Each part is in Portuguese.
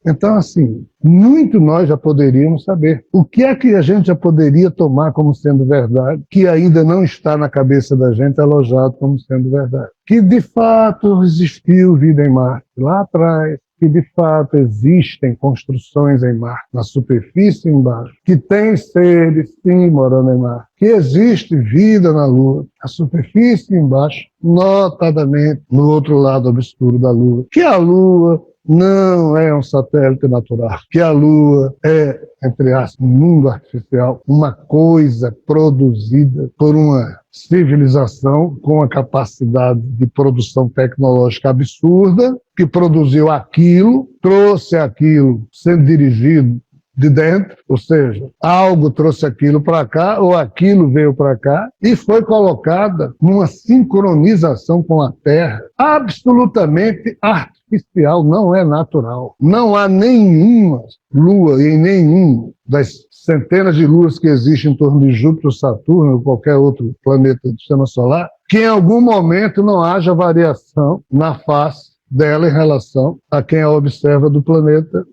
Então, assim, muito nós já poderíamos saber. O que é que a gente já poderia tomar como sendo verdade, que ainda não está na cabeça da gente alojado como sendo verdade? Que, de fato, existiu vida em Marte lá atrás, que, de fato, existem construções em Marte, na superfície embaixo, que tem seres, sim, morando em Marte, que existe vida na Lua, na superfície embaixo, notadamente no outro lado obscuro da Lua, que a Lua não é um satélite natural, que a Lua é, entre aspas, um mundo artificial, uma coisa produzida por uma civilização com a capacidade de produção tecnológica absurda, que produziu aquilo, trouxe aquilo sendo dirigido de dentro, ou seja, algo trouxe aquilo para cá, ou aquilo veio para cá, e foi colocada numa sincronização com a Terra absolutamente artificial, não é natural. Não há nenhuma lua em nenhum das centenas de luas que existem em torno de Júpiter, Saturno ou qualquer outro planeta do sistema solar, que em algum momento não haja variação na face dela em relação a quem a observa do planeta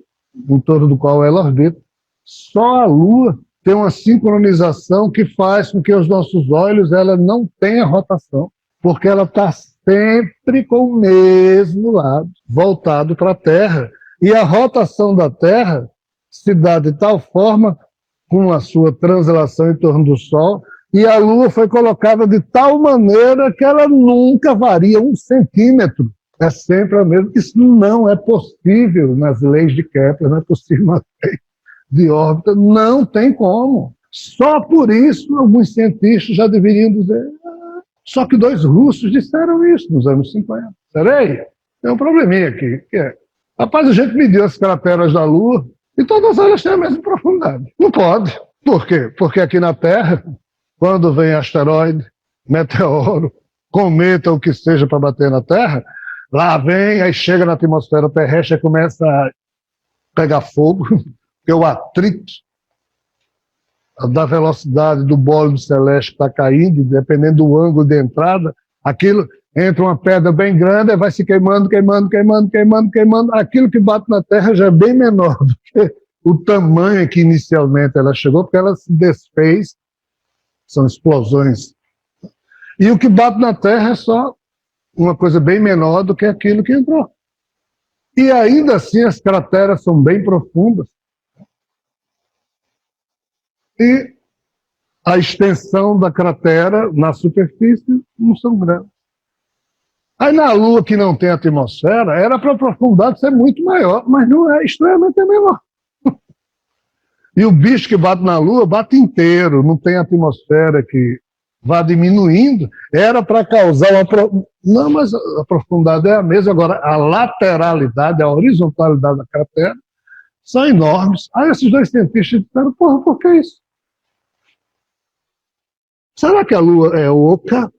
em torno do qual ela orbita. Só a Lua tem uma sincronização que faz com que os nossos olhos ela não tenha rotação, porque ela está sempre com o mesmo lado, voltado para a Terra. E a rotação da Terra se dá de tal forma, com a sua translação em torno do Sol, e a Lua foi colocada de tal maneira que ela nunca varia 1 centímetro. É sempre a mesma. Isso não é possível nas leis de Kepler, não é possível nas leis de órbita, não tem como. Só por isso alguns cientistas já deveriam dizer. Só que 2 russos disseram isso nos anos 50. Peraí, tem um probleminha aqui, que é, rapaz, a gente mediu as crateras da Lua e todas elas têm a mesma profundidade. Não pode. Por quê? Porque aqui na Terra, quando vem asteroide, meteoro, cometa, o que seja para bater na Terra, lá vem, aí chega na atmosfera terrestre e começa a pegar fogo, porque o atrito da velocidade do bólido celeste que está caindo, dependendo do ângulo de entrada, aquilo entra uma pedra bem grande e vai se queimando, queimando, queimando, queimando, queimando. Aquilo que bate na Terra já é bem menor do que o tamanho que inicialmente ela chegou, porque ela se desfez, são explosões. E o que bate na Terra é só uma coisa bem menor do que aquilo que entrou. E ainda assim as crateras são bem profundas. E a extensão da cratera na superfície não são grandes. Aí na Lua, que não tem atmosfera, era para a profundidade ser muito maior, mas não é, extremamente menor. E o bicho que bate na Lua bate inteiro, não tem atmosfera que vá diminuindo, era para causar uma... Não, mas a profundidade é a mesma. Agora, a lateralidade, a horizontalidade da cratera são enormes. Aí esses 2 cientistas disseram, porra, por que isso? Será que a Lua é oca?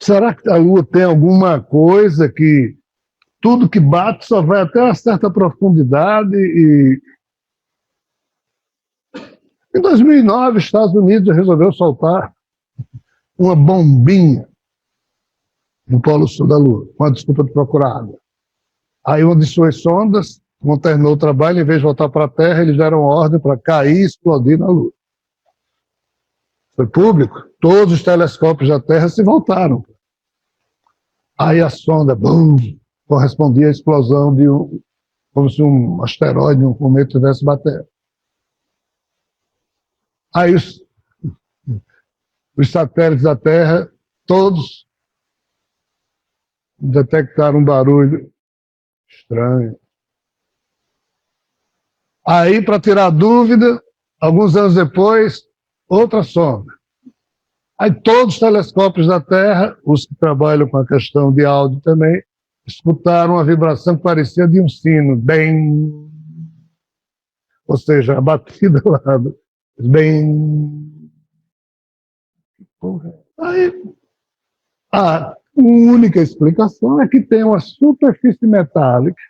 Será que a Lua tem alguma coisa que tudo que bate só vai até uma certa profundidade? E em 2009, os Estados Unidos resolveu soltar uma bombinha no Polo Sul da Lua, com a desculpa de procurar água. Aí uma de suas sondas, quando terminou o trabalho, em vez de voltar para a Terra, eles deram ordem para cair e explodir na Lua. Foi público, todos os telescópios da Terra se voltaram. Aí a sonda, bum, correspondia à explosão de como se um asteroide, um cometa estivesse batendo. Aí os satélites da Terra, todos detectaram um barulho estranho. Aí, para tirar dúvida, alguns anos depois, outra sonda. Aí todos os telescópios da Terra, os que trabalham com a questão de áudio também, escutaram uma vibração que parecia de um sino, bem... Ou seja, a batida lá, bem... Aí, a única explicação é que tem uma superfície metálica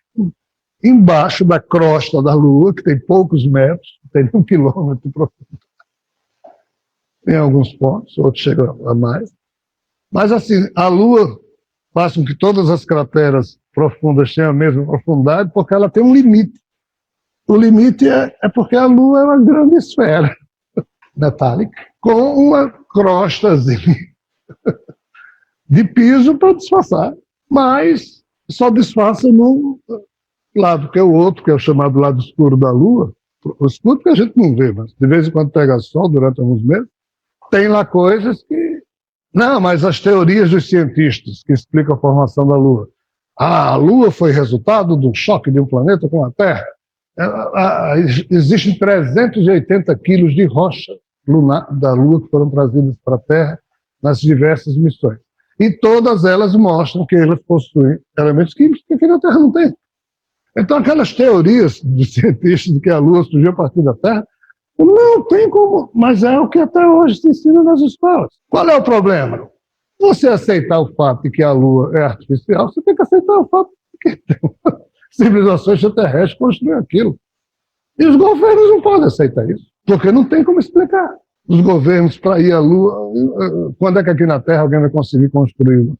embaixo da crosta da Lua, que tem poucos metros, tem 1 quilômetro de profundidade. Tem alguns pontos, outros chegam a mais. Mas assim, a Lua faz com que todas as crateras profundas tenham a mesma profundidade, porque ela tem um limite. O limite é porque a Lua é uma grande esfera metálica com uma crostazinha de piso para disfarçar, mas só disfarça num lado, que é o outro, que é o chamado lado escuro da Lua. O escuro que a gente não vê, mas de vez em quando pega sol durante alguns meses, tem lá coisas que... Não, mas as teorias dos cientistas que explicam a formação da Lua. A Lua foi resultado de um choque de um planeta com a Terra. Existem 380 quilos de rocha lunar da Lua que foram trazidas para a Terra nas diversas missões. E todas elas mostram que elas possuem elementos químicos que aqui na Terra não tem. Então, aquelas teorias dos cientistas de que a Lua surgiu a partir da Terra, não tem como, mas é o que até hoje se ensina nas escolas. Qual é o problema? Você aceitar o fato de que a Lua é artificial, você tem que aceitar o fato de que civilizações extraterrestres construíram aquilo. E os governos não podem aceitar isso, porque não tem como explicar. Os governos, para ir à Lua, quando é que aqui na Terra alguém vai conseguir construir uma?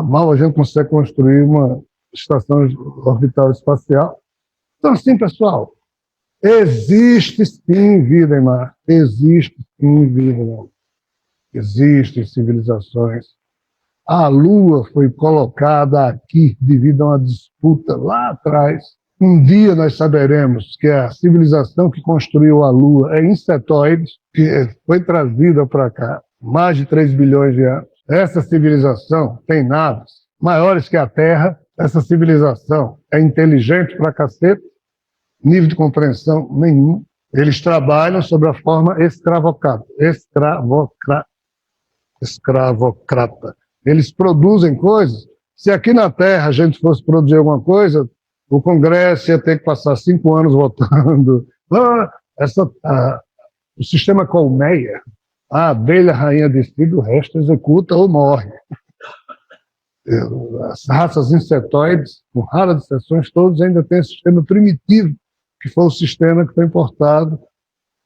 Mal a gente consegue construir uma estação orbital espacial. Então, assim, pessoal, existe sim vida em Marte, existe sim vida em Marte. Existem civilizações. A Lua foi colocada aqui devido a uma disputa lá atrás. Um dia nós saberemos que a civilização que construiu a Lua é insetoide, que foi trazida para cá mais de 3 bilhões de anos. Essa civilização tem naves maiores que a Terra. Essa civilização é inteligente pra cacete, nível de compreensão nenhum. Eles trabalham sobre a forma escravocrata. Eles produzem coisas. Se aqui na Terra a gente fosse produzir alguma coisa, o Congresso ia ter que passar 5 anos votando. O sistema colmeia, a abelha rainha decide, o resto executa ou morre. As raças insetoides, com raras exceções, todos ainda têm esse sistema primitivo, que foi o sistema que foi importado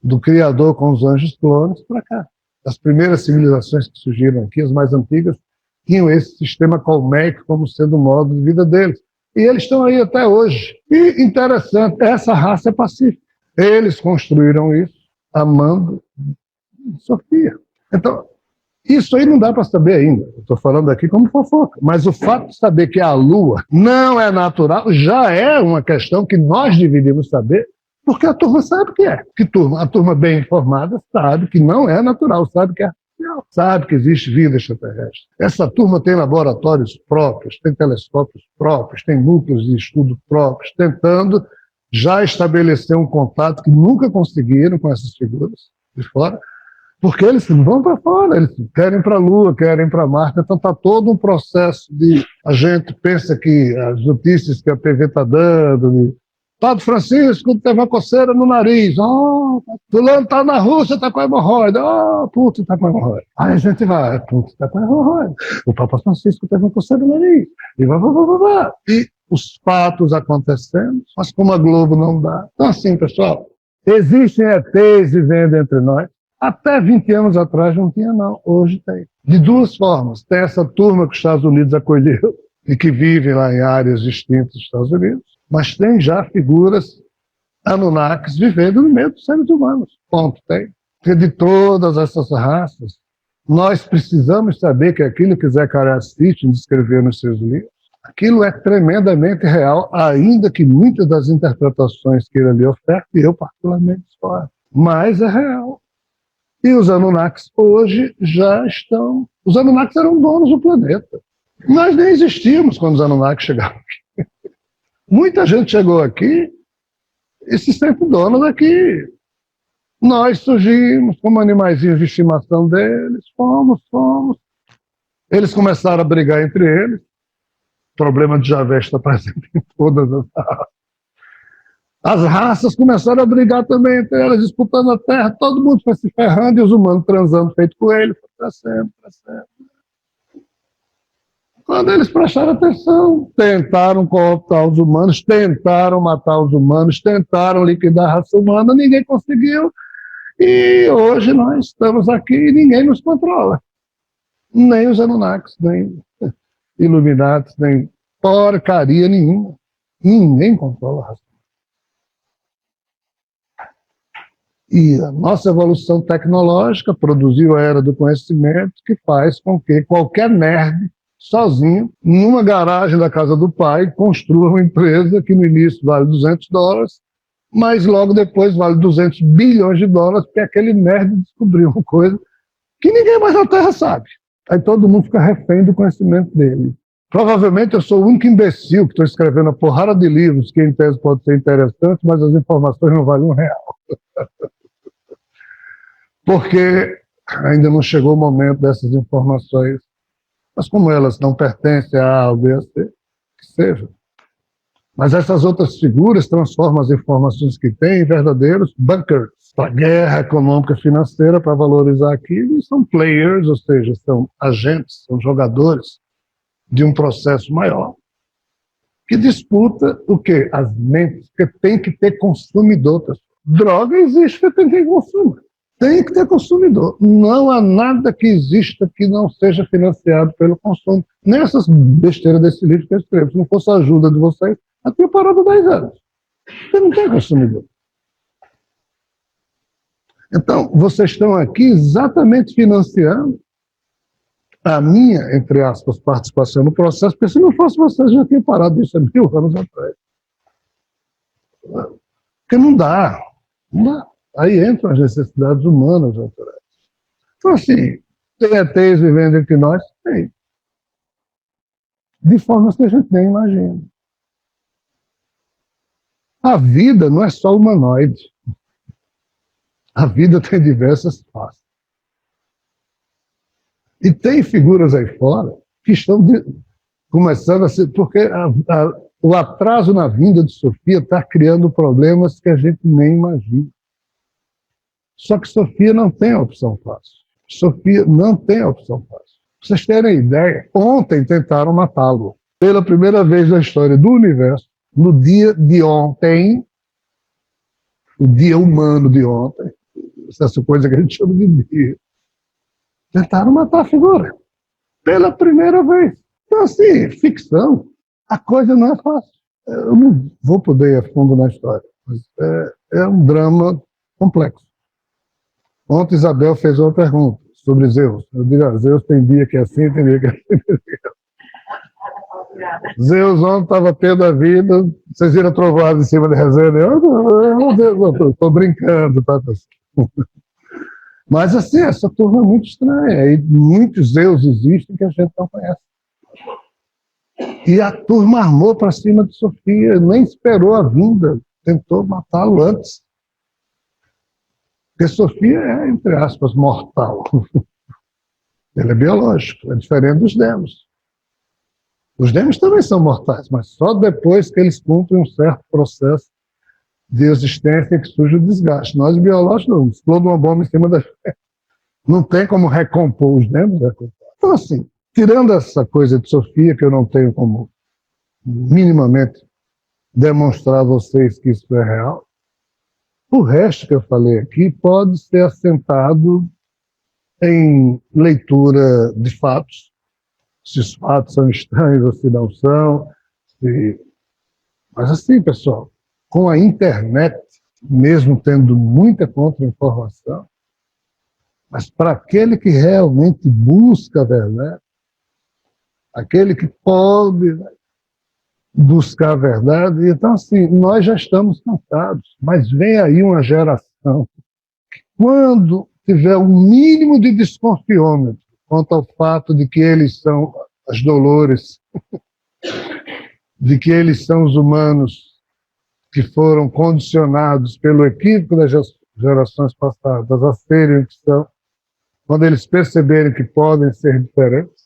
do Criador com os anjos clones para cá. As primeiras civilizações que surgiram aqui, as mais antigas, tinham esse sistema colmeico como sendo o modo de vida deles. E eles estão aí até hoje. E interessante, essa raça é pacífica. Eles construíram isso amando Sofia. Então, isso aí não dá para saber ainda. Estou falando aqui como fofoca. Mas o fato de saber que a Lua não é natural já é uma questão que nós deveríamos saber, porque a turma sabe que é. A turma bem informada sabe que não é natural, sabe que é artificial, sabe que existe vida extraterrestre. Essa turma tem laboratórios próprios, tem telescópios próprios, tem núcleos de estudo próprios, tentando já estabelecer um contato que nunca conseguiram com essas figuras de fora, porque eles vão para fora, eles querem para a Lua, querem para Marte. Então está todo um processo de... A gente pensa que as notícias que a TV está dando... Padre Francisco teve uma coceira no nariz. Oh, fulano está na Rússia, está com hemorroida. Oh, Putin está com hemorroida. Aí a gente vai, Putin está com hemorroida. O Papa Francisco teve uma coceira no nariz. E os fatos acontecendo, mas como a Globo não dá. Então assim, pessoal, existem ETs vivendo entre nós. Até 20 anos atrás não tinha, não. Hoje tem. De duas formas. Tem essa turma que os Estados Unidos acolheu e que vive lá em áreas distintas dos Estados Unidos, mas tem já figuras Anunnakis vivendo no meio dos seres humanos. Ponto, tem. Porque de todas essas raças, nós precisamos saber que aquilo que Zecharia Sitchin descreveu nos seus livros, aquilo é tremendamente real, ainda que muitas das interpretações que ele ali oferta, eu particularmente discordo. Mas é real. E os Anunnakis hoje já estão... Os Anunnakis eram donos do planeta. Nós nem existíamos quando os Anunnakis chegaram aqui. Muita gente chegou aqui e se sente dono daqui. Nós surgimos como animaizinhos de estimação deles, fomos. Eles começaram a brigar entre eles. O problema de Javé está presente em todas as raças. As raças começaram a brigar também entre elas, disputando a terra, todo mundo foi se ferrando e os humanos transando feito coelho, foi crescendo. Quando eles prestaram atenção, tentaram cooptar os humanos, tentaram matar os humanos, tentaram liquidar a raça humana, ninguém conseguiu. E hoje nós estamos aqui e ninguém nos controla. Nem os Anunnakis, nem... Illuminati, nem porcaria nenhuma. Ninguém controla a raça. E a nossa evolução tecnológica produziu a era do conhecimento, que faz com que qualquer nerd, sozinho, numa garagem da casa do pai, construa uma empresa que no início vale $200, mas logo depois vale $200 bilhões, porque aquele nerd descobriu uma coisa que ninguém mais na Terra sabe. Aí todo mundo fica refém do conhecimento dele. Provavelmente eu sou o único imbecil que estou escrevendo a porrada de livros que em tese pode ser interessante, mas as informações não valem R$1. Porque ainda não chegou o momento dessas informações. Mas como elas não pertencem a A ou B, a C, que seja. Mas essas outras figuras transformam as informações que têm em verdadeiros bunkers para a guerra econômica e financeira, para valorizar aquilo, e são players, ou seja, são agentes, são jogadores de um processo maior, que disputa o quê? As mentes, porque tem que ter consumidor. Droga existe porque tem que consumir. Tem que ter consumidor. Não há nada que exista que não seja financiado pelo consumo. Nessas besteiras desse livro que eu escrevo, se não fosse a ajuda de vocês, eu tinha parado 10 anos. Você não tem consumidor. Então, vocês estão aqui exatamente financiando a minha, entre aspas, participação no processo, porque se não fosse vocês, já tinham parado isso há 1000 anos atrás. Porque não dá. Não dá. Aí entram as necessidades humanas, autorais. Então, assim, tem ETs vivendo entre nós? Tem. De formas que a gente nem imagina. A vida não é só humanoide. A vida tem diversas faces. E tem figuras aí fora que estão começando a ser... Porque o atraso na vinda de Sofia está criando problemas que a gente nem imagina. Só que Sofia não tem a opção fácil. Sofia não tem a opção fácil. Pra vocês terem ideia, ontem tentaram matá-lo. Pela primeira vez na história do universo, no dia de ontem, o dia humano de ontem, essa coisa que a gente chama de dia, tentaram matar a figura. Pela primeira vez. Então, assim, ficção, a coisa não é fácil. Eu não vou poder ir a fundo na história, mas é um drama complexo. Ontem Isabel fez uma pergunta sobre Zeus. Eu digo, Zeus tem dia que é assim, tem dia que é assim. Zeus ontem estava tendo a vida, vocês viram trovoada em cima da resenha, eu estou brincando, tá? Mas assim, essa turma é muito estranha, e muitos Zeus existem que a gente não conhece. E a turma armou para cima de Sofia, nem esperou a vinda, tentou matá-lo antes. Porque Sofia é, entre aspas, mortal. Ele é biológico, é diferente dos demos. Os demos também são mortais, mas só depois que eles cumprem um certo processo de existência que surge o desgaste. Nós, biológicos, não. Explode uma bomba em cima da gente. Não tem como recompor os demos. Então, assim, tirando essa coisa de Sofia, que eu não tenho como minimamente demonstrar a vocês que isso é real, o resto que eu falei aqui pode ser assentado em leitura de fatos, se os fatos são estranhos ou se não são. Mas assim, pessoal, com a internet, mesmo tendo muita contra-informação, mas para aquele que realmente busca a verdade, aquele que pode buscar a verdade, então assim, nós já estamos cansados, mas vem aí uma geração que quando tiver o mínimo de desconfiômetro quanto ao fato de que eles são as Dolores, de que eles são os humanos que foram condicionados pelo equívoco das gerações passadas a serem o que são, quando eles perceberem que podem ser diferentes,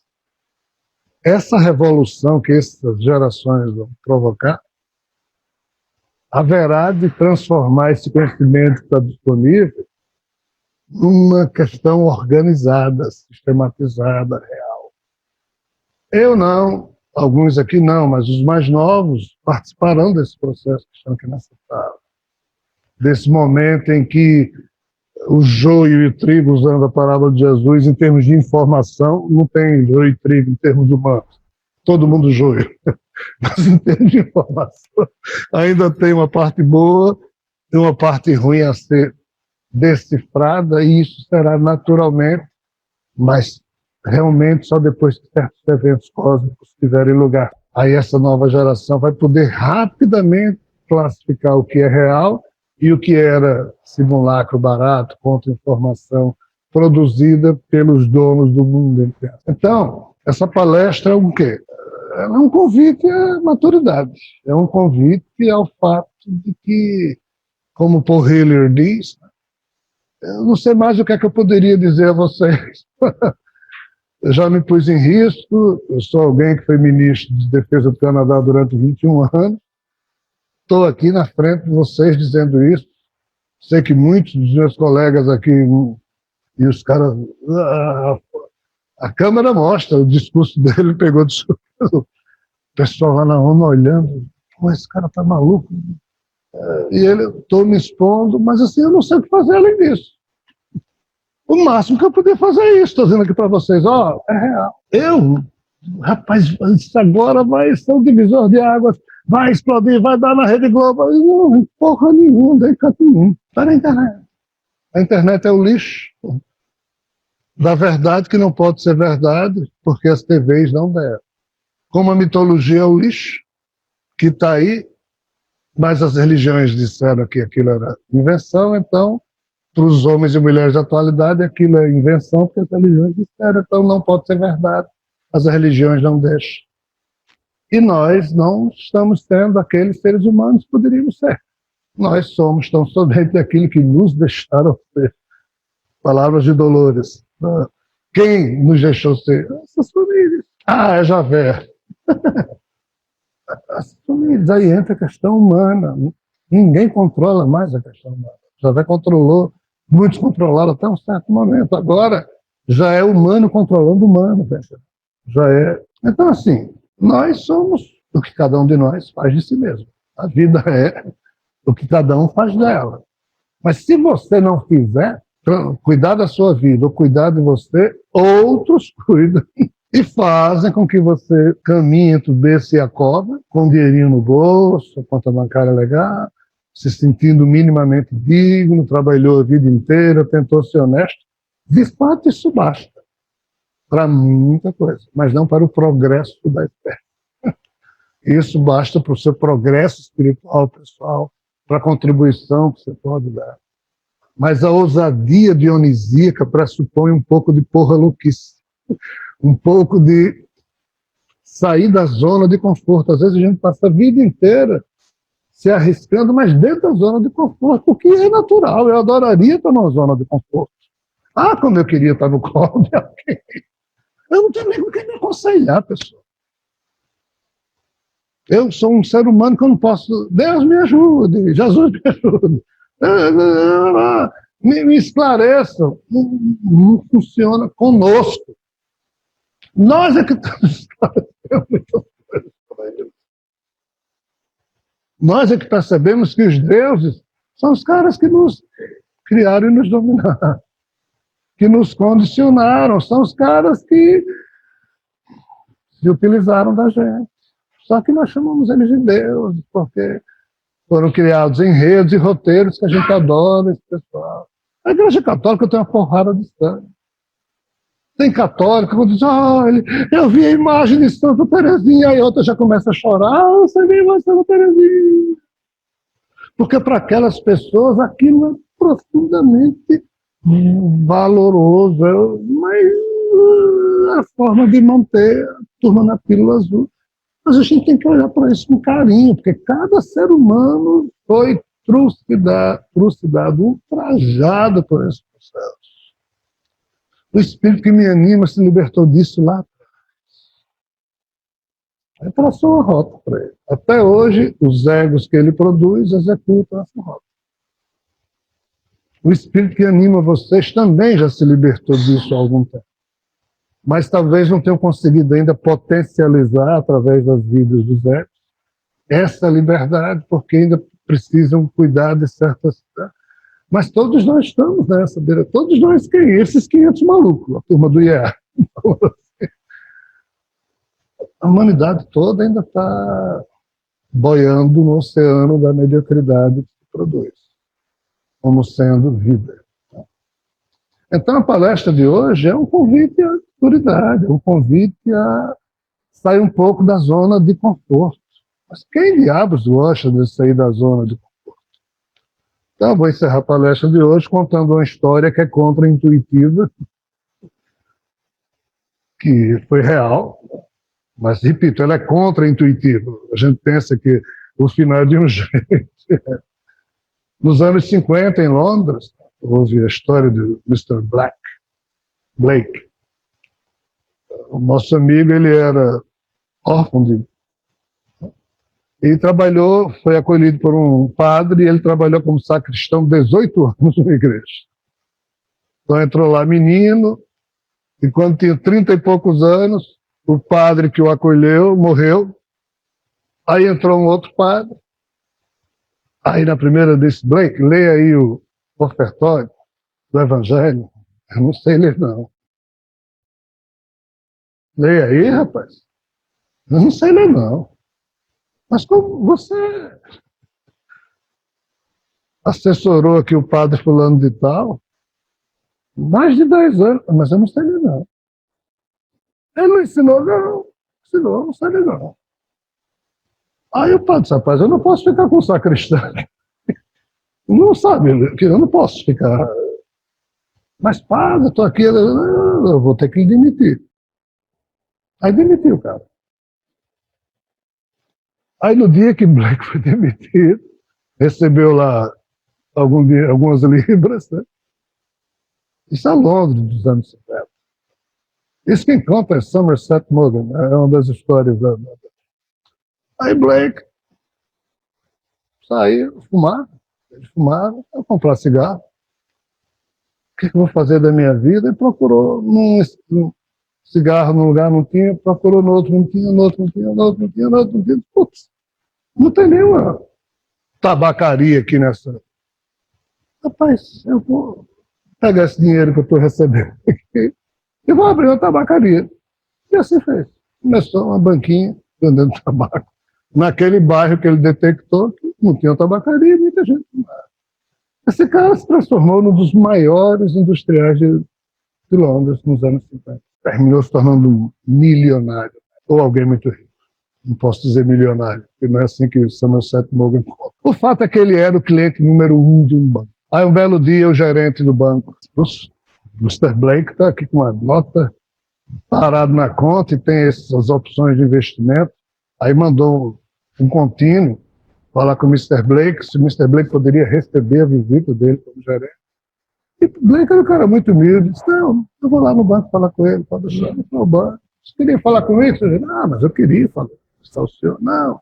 essa revolução que essas gerações vão provocar, haverá de transformar esse conhecimento que está disponível numa questão organizada, sistematizada, real. Eu não, alguns aqui não, mas os mais novos participarão desse processo que estão aqui nessa sala. Desse momento em que o joio e o trigo, usando a parábola de Jesus, em termos de informação, não tem joio e trigo em termos humanos. todo mundo joio. Mas em termos de informação, ainda tem uma parte boa e uma parte ruim a ser decifrada, e isso será naturalmente, mas realmente só depois que certos eventos cósmicos tiverem lugar. Aí essa nova geração vai poder rapidamente classificar o que é real e o que era simulacro barato, contra-informação produzida pelos donos do mundo. Então, essa palestra é o quê? É um convite à maturidade, é um convite ao fato de que, como Paul Hiller diz, eu não sei mais o que é que eu poderia dizer a vocês. Eu já me pus em risco, eu sou alguém que foi ministro de Defesa do Canadá durante 21 anos, estou aqui na frente de vocês dizendo isso, sei que muitos dos meus colegas aqui, e os caras, a câmera mostra, o discurso dele pegou de surpresa, o pessoal lá na ONU olhando, pô, esse cara tá maluco, e ele, estou me expondo, mas assim, eu não sei o que fazer além disso. O máximo que eu podia fazer é isso. Estou dizendo aqui para vocês, ó, é real. Rapaz, isso agora vai ser um divisor de águas, vai explodir, vai dar na Rede Globo. Não, porra nenhuma, daí canto nenhum. Está na internet. A internet é o lixo da verdade que não pode ser verdade, porque as TVs não deram. Como a mitologia é o lixo que está aí, mas as religiões disseram que aquilo era invenção, então para os homens e mulheres da atualidade, aquilo é invenção, porque as religiões disseram, então não pode ser verdade, as religiões não deixam. E nós não estamos sendo aqueles seres humanos que poderíamos ser. Nós somos tão somente aquilo que nos deixaram ser. Palavras de Dolores. Quem nos deixou ser? Essas famílias. Ah, é Javé. As famílias. Aí entra a questão humana. Ninguém controla mais a questão humana. Javé controlou. Muitos controlaram até um certo momento. Agora, já é humano controlando humano. Já é. Então, assim, nós somos o que cada um de nós faz de si mesmo. A vida é o que cada um faz dela. Mas se você não fizer, cuidar da sua vida ou cuidar de você, outros cuidam e fazem com que você caminhe entre o berço e a cova, com um dinheirinho no bolso, a conta bancária legal, se sentindo minimamente digno, trabalhou a vida inteira, tentou ser honesto. De fato, isso basta para muita coisa, mas não para o progresso da espécie. Isso basta para o seu progresso espiritual, pessoal, para a contribuição que você pode dar. Mas a ousadia dionisíaca pressupõe um pouco de porra louquice, um pouco de sair da zona de conforto. Às vezes a gente passa a vida inteira se arriscando, mas dentro da zona de conforto, porque é natural. Eu adoraria estar numa zona de conforto. Ah, como eu queria estar no colo de alguém. Eu não tenho nem com quem me aconselhar, pessoal. Eu sou um ser humano que eu não posso... Deus me ajude, Jesus me ajude. Me esclareçam. Não funciona conosco. Nós é que estamos esclarecendo. Nós é que percebemos que os deuses são os caras que nos criaram e nos dominaram, que nos condicionaram, são os caras que se utilizaram da gente. Só que nós chamamos eles de deuses, porque foram criados enredos e roteiros que a gente adora, esse pessoal. A Igreja Católica tem uma porrada de sangue. Tem católico que diz, eu vi a imagem de Santa Teresinha, aí outra já começa a chorar, você viu a imagem de Santa Teresinha. Porque para aquelas pessoas aquilo é profundamente valoroso, mas a forma de manter a turma na pílula azul. Mas a gente tem que olhar para isso com carinho, porque cada ser humano foi trucidado, ultrajado por esse processo. O espírito que me anima se libertou disso lá atrás. Aí traçou uma rota para ele. Até hoje, os egos que ele produz executam essa rota. O espírito que anima vocês também já se libertou disso há algum tempo. Mas talvez não tenham conseguido ainda potencializar, através das vidas dos egos, essa liberdade, porque ainda precisam cuidar de certas... Mas todos nós estamos nessa beira. Todos nós, quem? Esses 500 malucos, a turma do IEA. A humanidade toda ainda está boiando no oceano da mediocridade que se produz, como sendo vida. Então, a palestra de hoje é um convite à autoridade, um convite a sair um pouco da zona de conforto. Mas quem diabos gosta de sair da zona de conforto? Então, vou encerrar a palestra de hoje contando uma história que é contra-intuitiva, que foi real, mas, repito, ela é contra-intuitiva. A gente pensa que o final é de um jeito. Nos anos 50, em Londres, houve a história do Mr. Blake. O nosso amigo, ele era órfão ele trabalhou, foi acolhido por um padre, e ele trabalhou como sacristão 18 anos na igreja. Então entrou lá menino, e quando tinha 30 e poucos anos, o padre que o acolheu morreu, aí entrou um outro padre, aí na primeira disse, Blake, leia aí o ofertório do Evangelho. Eu não sei ler, não. Leia aí, rapaz. Eu não sei ler, não. Mas como você assessorou aqui o padre fulano de tal, mais de 10 anos, mas eu não sei ler, não. Ele não ensinou, não. Ensinou, não sei ler, não. Aí o padre disse, rapaz, eu não posso ficar com o sacristão. Não sabe, eu não posso ficar. Mas padre, estou aqui, eu vou ter que demitir. Aí demitiu o cara. Aí no dia que Blake foi demitido, recebeu lá algumas libras, né? Isso é Londres dos anos 50. Isso quem conta é Somerset Maugham, né? É uma das histórias da. Aí Blake saiu, ele fumava, eu comprar cigarro. O que eu vou fazer da minha vida? E procurou num cigarro num lugar não tinha, procurou no outro não tinha, no outro não tinha, no outro não tinha, no outro não tinha. Putz, não tem nenhuma tabacaria aqui nessa. Rapaz, eu vou pegar esse dinheiro que eu estou recebendo aqui e vou abrir uma tabacaria. E assim fez. Começou uma banquinha vendendo tabaco. Naquele bairro que ele detectou, que não tinha tabacaria, muita gente fumava. Esse cara se transformou num dos maiores industriais de Londres nos anos 50. Terminou se tornando um milionário, ou alguém muito rico. Não posso dizer milionário, porque não é assim que o Somerset Maugham conta. O fato é que ele era o cliente número 1 de um banco. Aí um belo dia o gerente do banco, o Mr. Blake está aqui com uma nota parado na conta e tem essas opções de investimento. Aí mandou um contínuo falar com o Mr. Blake, se o Mr. Blake poderia receber a visita dele como gerente. E o Blake era um cara muito humilde, disse, não, eu vou lá no banco falar com ele, pode deixar no banco. Você queria falar com ele? Eu disse, não, mas eu queria falar. Está o senhor? Não,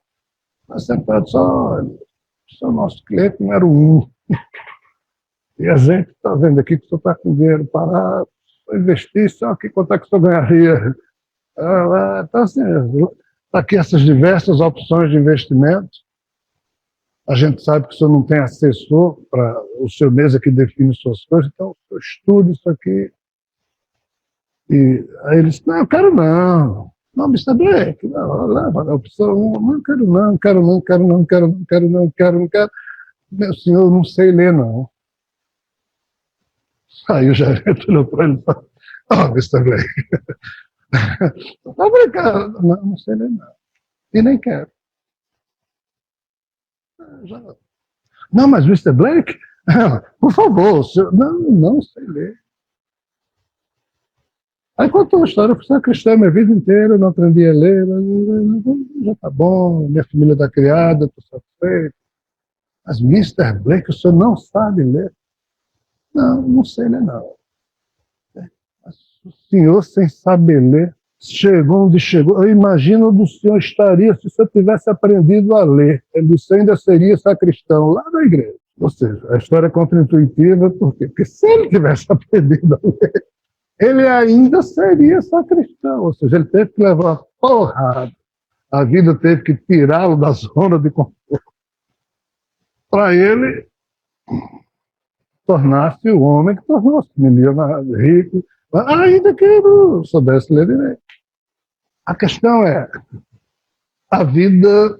mas sentado só, o nosso cliente número 1. E a gente está vendo aqui que o senhor está com dinheiro parado, investir, só que quanto é que o senhor ganharia? Então, assim, está aqui essas diversas opções de investimento. A gente sabe que o senhor não tem assessor para o seu mesa que define suas coisas, então o senhor estuda isso aqui. E aí ele disse, não, eu quero não. Não, Mr. Blake, não, leva a opção 1, não quero não, quero não, quero não, quero não, quero não, quero não, quero. Meu senhor, eu não sei ler, não. Aí o gerente olhou para ele e falou, Mr. Blake, tá brincando? Não, não sei ler, não. E nem quero. Já. Não, mas Mr. Blake, por favor, senhor, não sei ler. Aí contou a história, eu fui cristã minha vida inteira, não aprendi a ler, já tá bom, minha família está criada, estou satisfeito. Mas Mr. Blake, o senhor não sabe ler? Não, não sei ler não. Mas o senhor sem saber ler, chegou onde chegou, eu imagino onde o senhor estaria se o senhor tivesse aprendido a ler. Ele disse, ainda seria sacristão lá da igreja. Ou seja, a história é contra-intuitiva, por quê? Porque se ele tivesse aprendido a ler, ele ainda seria sacristão, ou seja, ele teve que levar uma porrada. A vida teve que tirá-lo da zona de conforto para ele tornar-se o homem que tornou-se milionário, rico, ainda que não soubesse ler direito. A questão é, a vida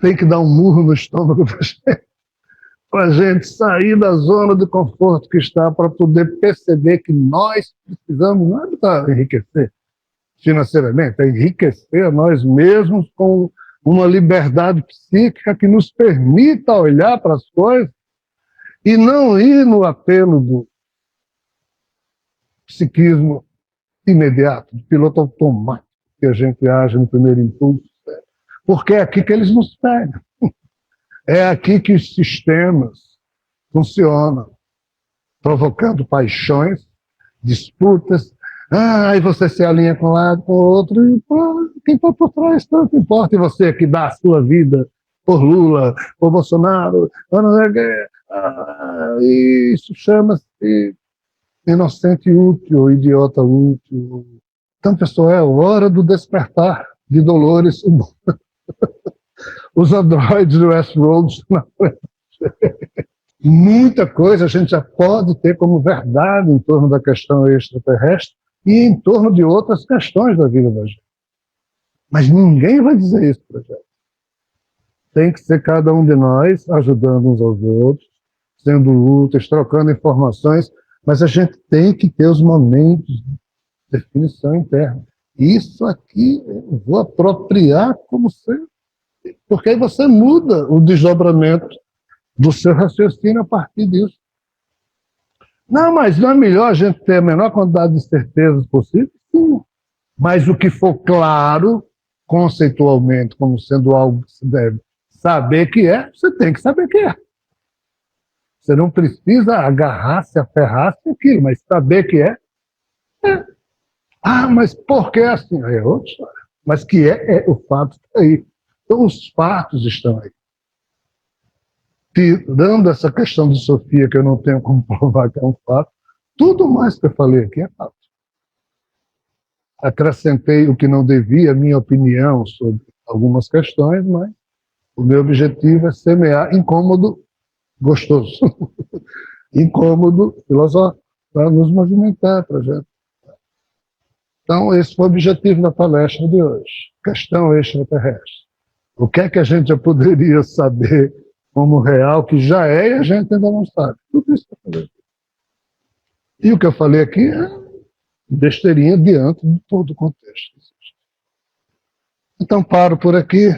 tem que dar um murro no estômago da gente, para a gente sair da zona de conforto que está, para poder perceber que nós precisamos, não é para enriquecer financeiramente, é enriquecer a nós mesmos com uma liberdade psíquica que nos permita olhar para as coisas e não ir no apelo do psiquismo imediato, do piloto automático, que a gente age no primeiro impulso, porque é aqui que eles nos pegam. É aqui que os sistemas funcionam, provocando paixões, disputas. Aí você se alinha com um lado, com o outro, e quem está por trás tanto importa. E você que dá a sua vida por Lula, por Bolsonaro, isso chama-se inocente útil, idiota útil. Então, pessoal, é hora do despertar de Dolores, os androides do Westworld na frente. Muita coisa a gente já pode ter como verdade em torno da questão extraterrestre e em torno de outras questões da vida da gente. Mas ninguém vai dizer isso para a gente. Tem que ser cada um de nós ajudando uns aos outros, sendo úteis, trocando informações, mas a gente tem que ter os momentos de definição interna. Isso aqui eu vou apropriar como sendo, porque aí você muda o desdobramento do seu raciocínio a partir disso. Não, mas não é melhor a gente ter a menor quantidade de certezas possível? Sim. Mas o que for claro, conceitualmente, como sendo algo que se deve saber que é, você tem que saber que é. Você não precisa agarrar-se, aferrar-se aquilo, mas saber que é. Mas por que assim? É outra história. Mas que é o fato está aí. Então os fatos estão aí. Tirando essa questão de Sofia, que eu não tenho como provar que é um fato, tudo mais que eu falei aqui é fato. Acrescentei o que não devia, a minha opinião sobre algumas questões, mas o meu objetivo é semear incômodo gostoso, incômodo filosófico, para nos movimentar, para gente. Então, esse foi o objetivo da palestra de hoje. Questão extraterrestre. O que é que a gente já poderia saber como real, que já é e a gente ainda não sabe. Tudo isso que eu falei. E o que eu falei aqui é besteirinha diante de todo o contexto. Então, paro por aqui.